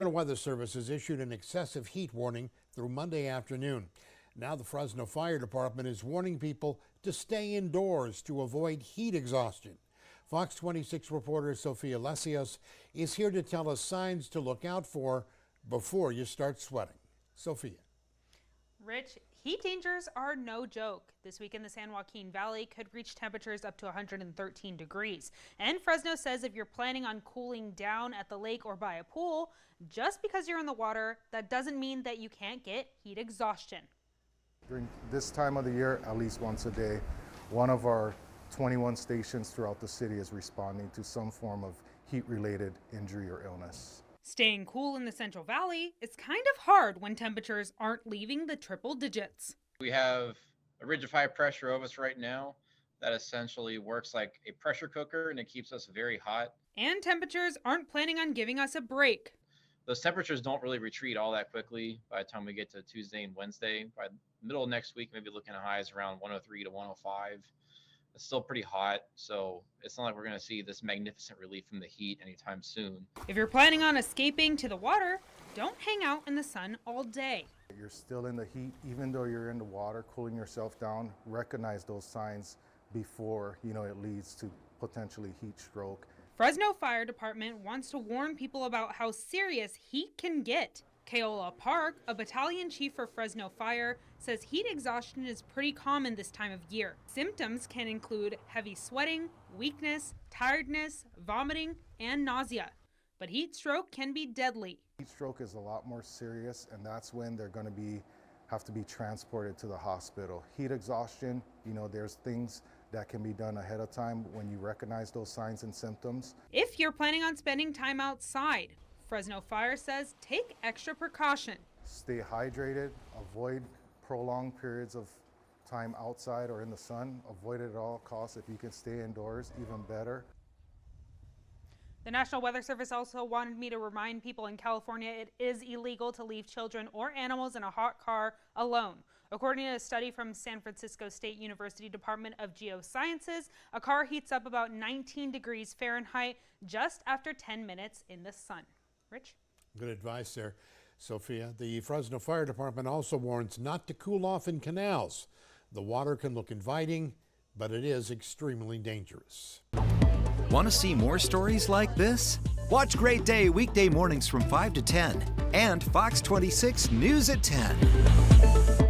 National Weather Service has issued an excessive heat warning through Monday afternoon. Now the Fresno Fire Department is warning people to stay indoors to avoid heat exhaustion. Fox 26 reporter Sophia Lesios is here to tell us signs to look out for before you start sweating. Sophia. Rich, heat dangers are no joke. This week in the San Joaquin Valley could reach temperatures up to 113 degrees. And Fresno says if you're planning on cooling down at the lake or by a pool, just because you're in the water, that doesn't mean that you can't get heat exhaustion. During this time of the year, at least once a day, one of our 21 stations throughout the city is responding to some form of heat-related injury or illness. Staying cool in the Central Valley is kind of hard when temperatures aren't leaving the triple digits. We have a ridge of high pressure over us right now that essentially works like a pressure cooker, and it keeps us very hot. And temperatures aren't planning on giving us a break. Those temperatures don't really retreat all that quickly by the time we get to Tuesday and Wednesday. By the middle of next week, maybe looking at highs around 103 to 105. It's still pretty hot, so it's not like we're going to see this magnificent relief from the heat anytime soon. If you're planning on escaping to the water, don't hang out in the sun all day. You're still in the heat, even though you're in the water, cooling yourself down. Recognize those signs before, it leads to potentially heat stroke. Fresno Fire Department wants to warn people about how serious heat can get. Keola Park, a battalion chief for Fresno Fire, says heat exhaustion is pretty common this time of year. Symptoms can include heavy sweating, weakness, tiredness, vomiting, and nausea. But heat stroke can be deadly. Heat stroke is a lot more serious, and that's when they're going to have to be transported to the hospital. Heat exhaustion, there's things that can be done ahead of time when you recognize those signs and symptoms. If you're planning on spending time outside, Fresno Fire says take extra precaution. Stay hydrated, avoid prolonged periods of time outside or in the sun. Avoid it at all costs. If you can stay indoors, even better. The National Weather Service also wanted me to remind people in California it is illegal to leave children or animals in a hot car alone. According to a study from San Francisco State University Department of Geosciences, a car heats up about 19 degrees Fahrenheit just after 10 minutes in the sun. Rich? Good advice there, Sophia. The Fresno Fire Department also warns not to cool off in canals. The water can look inviting, but it is extremely dangerous. Want to see more stories like this? Watch Great Day weekday mornings from 5 to 10 and Fox 26 News at 10.